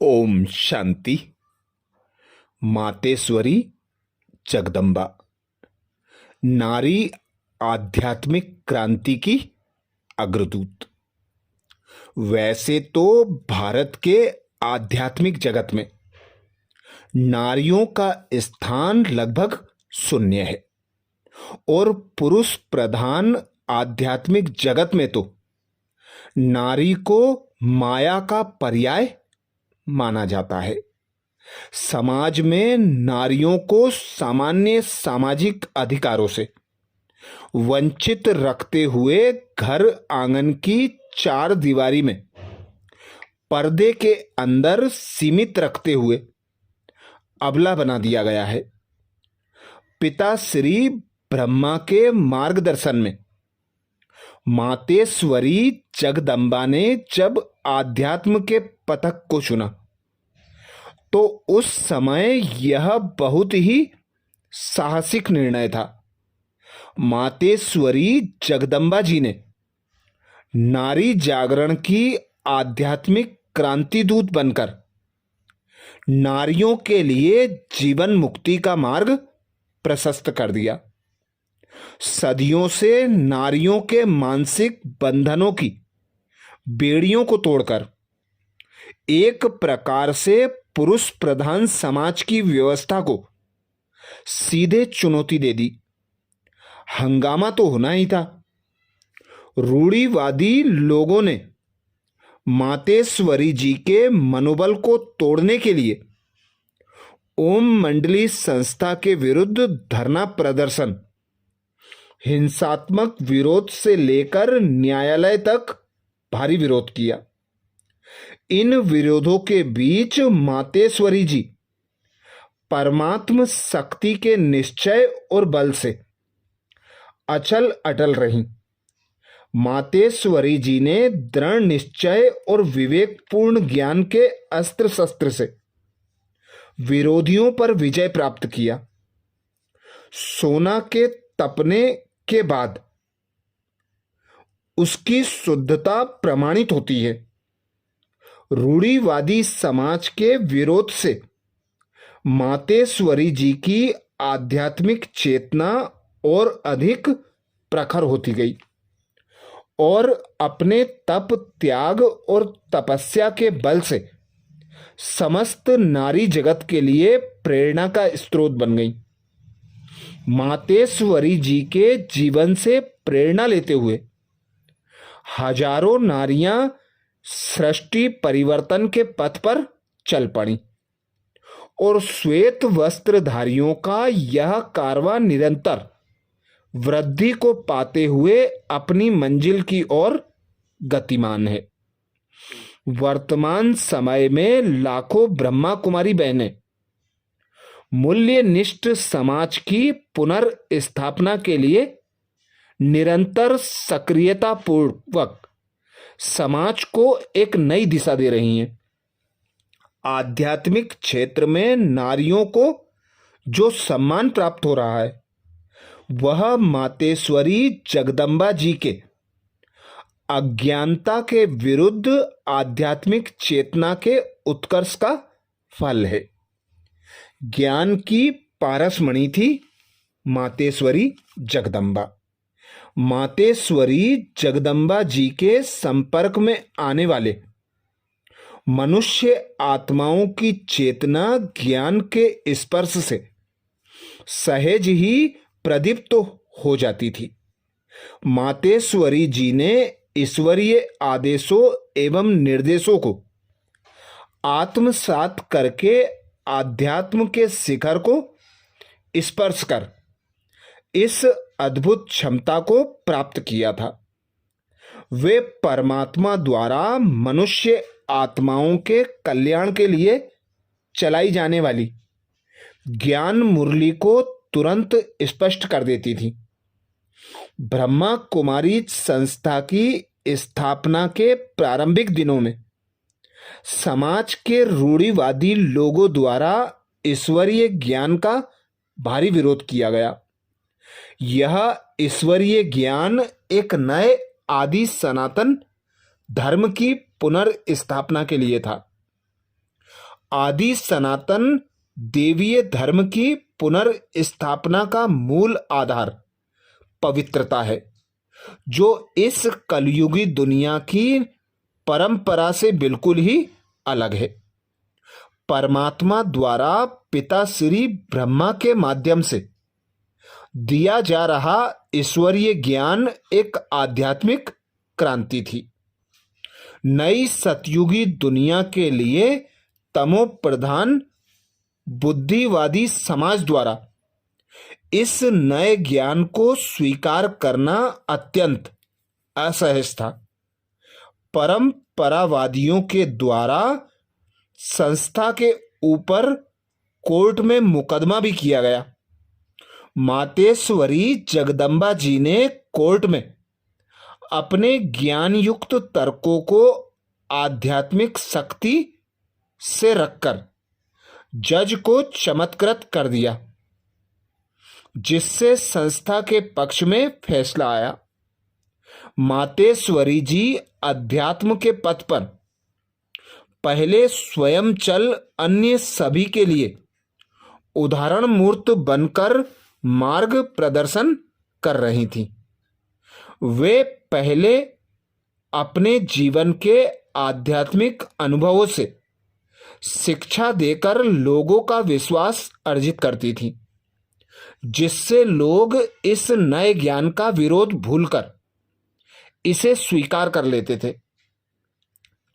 ओम शांति। मातेश्वरी जगदम्बा नारी आध्यात्मिक क्रांति की अग्रदूत। वैसे तो भारत के आध्यात्मिक जगत में नारियों का स्थान लगभग शून्य है और पुरुष प्रधान आध्यात्मिक जगत में तो नारी को माया का पर्याय माना जाता है। समाज में नारियों को सामान्य सामाजिक अधिकारों से वंचित रखते हुए घर आंगन की चार दीवारी में पर्दे के अंदर सीमित रखते हुए अबला बना दिया गया है। पिता श्री ब्रह्मा के मार्गदर्शन में मातेश्वरी जगदम्बा ने जब आध्यात्म के पथक को चुना तो उस समय यह बहुत ही साहसिक निर्णय था। मातेश्वरी जगदम्बा जी ने नारी जागरण की आध्यात्मिक क्रांतिदूत बनकर नारियों के लिए जीवन मुक्ति का मार्ग प्रशस्त कर दिया। सदियों से नारियों के मानसिक बंधनों की बेड़ियों को तोड़कर एक प्रकार से पुरुष प्रधान समाज की व्यवस्था को सीधे चुनौती दे दी। हंगामा तो होना ही था। रूढ़िवादी लोगों ने मातेश्वरी जी के मनोबल को तोड़ने के लिए ओम मंडली संस्था के विरुद्ध धरना प्रदर्शन, हिंसात्मक विरोध से लेकर न्यायालय तक भारी विरोध किया। इन विरोधों के बीच मातेश्वरी जी परमात्म शक्ति के निश्चय और बल से अचल अटल रहीं। मातेश्वरी जी ने दृढ़ निश्चय और विवेकपूर्ण ज्ञान के अस्त्र शस्त्र से विरोधियों पर विजय प्राप्त किया। सोना के तपने के बाद उसकी शुद्धता प्रमाणित होती है। रूढ़िवादी समाज के विरोध से मातेश्वरी जी की आध्यात्मिक चेतना और अधिक प्रखर होती गई और अपने तप, त्याग और तपस्या के बल से समस्त नारी जगत के लिए प्रेरणा का स्रोत बन गई। मातेश्वरी जी के जीवन से प्रेरणा लेते हुए हजारों नारियां सृष्टि परिवर्तन के पथ पर चल पड़ी और श्वेत वस्त्रधारियों का यह कारवां निरंतर वृद्धि को पाते हुए अपनी मंजिल की ओर गतिमान है। वर्तमान समय में लाखों ब्रह्मा कुमारी बहनें मूल्यनिष्ठ समाज की पुनर्स्थापना के लिए निरंतर सक्रियता पूर्वक समाज को एक नई दिशा दे रही हैं। आध्यात्मिक क्षेत्र में नारियों को जो सम्मान प्राप्त हो रहा है वह मातेश्वरी जगदम्बा जी के अज्ञानता के विरुद्ध आध्यात्मिक चेतना के उत्कर्ष का फल है। ज्ञान की पारसमणि थी मातेश्वरी जगदम्बा। मातेश्वरी जगदम्बा जी के संपर्क में आने वाले मनुष्य आत्माओं की चेतना ज्ञान के स्पर्श से सहज ही प्रदीप्त हो जाती थी। मातेश्वरी जी ने ईश्वरीय आदेशों एवं निर्देशों को आत्मसात करके आध्यात्म के शिखर को स्पर्श कर इस अद्भुत क्षमता को प्राप्त किया था। वे परमात्मा द्वारा मनुष्य आत्माओं के कल्याण के लिए चलाई जाने वाली ज्ञान मुरली को तुरंत स्पष्ट कर देती थी। ब्रह्मा कुमारी संस्था की स्थापना के प्रारंभिक दिनों में समाज के रूढ़िवादी लोगों द्वारा ईश्वरीय ज्ञान का भारी विरोध किया गया। यह ईश्वरीय ज्ञान एक नए आदि सनातन धर्म की पुनर्स्थापना के लिए था। आदि सनातन देवीय धर्म की पुनर्स्थापना का मूल आधार पवित्रता है, जो इस कलयुगी दुनिया की परंपरा से बिल्कुल ही अलग है। परमात्मा द्वारा पिता श्री ब्रह्मा के माध्यम से दिया जा रहा ईश्वरीय ज्ञान एक आध्यात्मिक क्रांति थी। नई सतयुगी दुनिया के लिए तमो प्रधान बुद्धिवादी समाज द्वारा इस नए ज्ञान को स्वीकार करना अत्यंत असहज था। परंपरावादियों के द्वारा संस्था के ऊपर कोर्ट में मुकदमा भी किया गया। मातेश्वरी जगदम्बा जी ने कोर्ट में अपने ज्ञान युक्त तर्कों को आध्यात्मिक शक्ति से रखकर जज को चमत्कृत कर दिया, जिससे संस्था के पक्ष में फैसला आया। मातेश्वरी जी अध्यात्म के पथ पर पहले स्वयं चल अन्य सभी के लिए उदाहरण मूर्त बनकर मार्ग प्रदर्शन कर रही थी। वे पहले अपने जीवन के आध्यात्मिक अनुभवों से शिक्षा देकर लोगों का विश्वास अर्जित करती थी, जिससे लोग इस नए ज्ञान का विरोध भूलकर इसे स्वीकार कर लेते थे।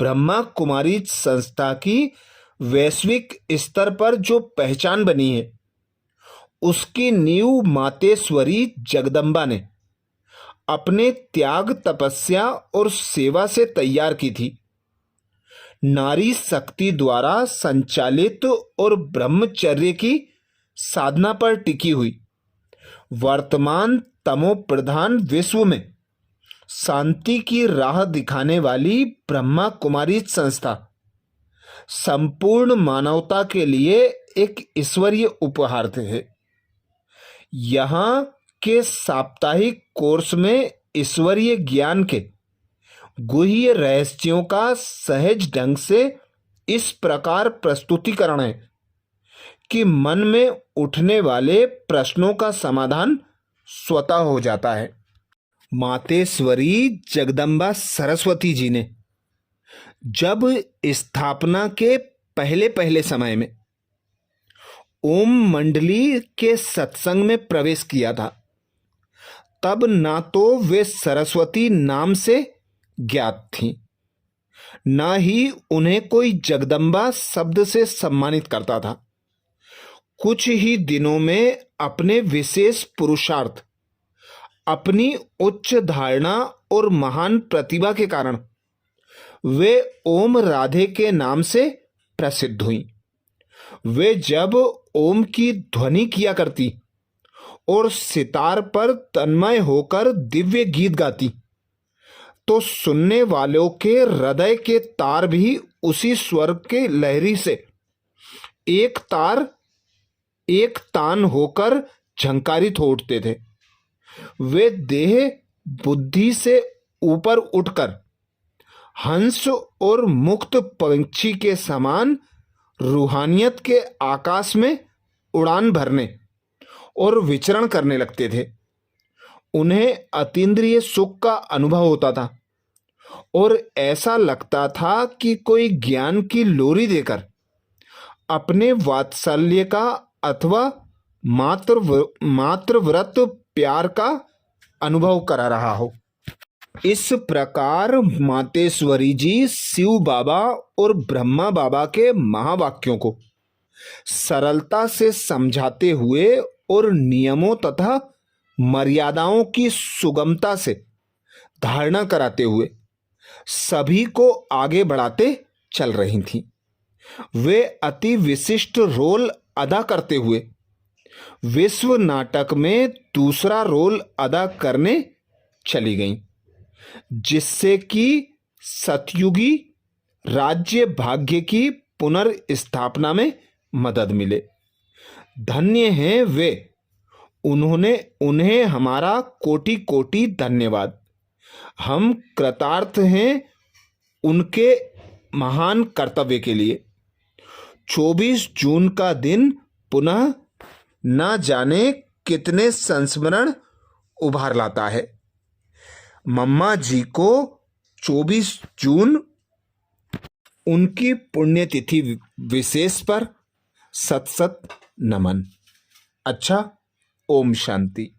ब्रह्मा कुमारी संस्था की वैश्विक स्तर पर जो पहचान बनी है, उसकी नींव मातेश्वरी जगदम्बा ने अपने त्याग, तपस्या और सेवा से तैयार की थी। नारी शक्ति द्वारा संचालित और ब्रह्मचर्य की साधना पर टिकी हुई वर्तमान तमो प्रधान विश्व में शांति की राह दिखाने वाली ब्रह्मा कुमारी संस्था संपूर्ण मानवता के लिए एक ईश्वरीय उपहार है। यहाँ के साप्ताहिक कोर्स में ईश्वरीय ज्ञान के गुह्य रहस्यों का सहज ढंग से इस प्रकार प्रस्तुतिकरण है कि मन में उठने वाले प्रश्नों का समाधान स्वतः हो जाता है। मातेश्वरी जगदम्बा सरस्वती जी ने जब स्थापना के पहले पहले समय में ओम मंडली के सत्संग में प्रवेश किया था, तब ना तो वे सरस्वती नाम से ज्ञात थीं, ना ही उन्हें कोई जगदम्बा शब्द से सम्मानित करता था। कुछ ही दिनों में अपने विशेष पुरुषार्थ, अपनी उच्च धारणा और महान प्रतिभा के कारण वे ओम राधे के नाम से प्रसिद्ध हुई। वे जब ओम की ध्वनि किया करती और सितार पर तन्मय होकर दिव्य गीत गाती, तो सुनने वालों के हृदय के तार भी उसी स्वर के लहरी से एक तान होकर झंकारित हो उठते थे। वे देह बुद्धि से ऊपर उठकर हंस और मुक्त पंछी के समान रूहानियत के आकाश में उड़ान भरने और विचरण करने लगते थे। उन्हें अतीन्द्रिय सुख का अनुभव होता था और ऐसा लगता था कि कोई ज्ञान की लोरी देकर अपने वात्सल्य का अथवा मातृव्रत प्यार का अनुभव करा रहा हो। इस प्रकार मातेश्वरी जी शिव बाबा और ब्रह्मा बाबा के महावाक्यों को सरलता से समझाते हुए और नियमों तथा मर्यादाओं की सुगमता से धारणा कराते हुए सभी को आगे बढ़ाते चल रही थीं। वे अति विशिष्ट रोल अदा करते हुए विश्व नाटक में दूसरा रोल अदा करने चली गईं, जिससे कि सतयुगी राज्य भाग्य की पुनर्स्थापना में मदद मिले। धन्य हैं वे, उन्हें हमारा कोटि कोटि धन्यवाद। हम कृतार्थ हैं उनके महान कर्तव्य के लिए। 24 जून का दिन पुनः न जाने कितने संस्मरण उभार लाता है। मम्मा जी को 24 जून उनकी पुण्यतिथि विशेष पर सत सत नमन। अच्छा, ओम शांति।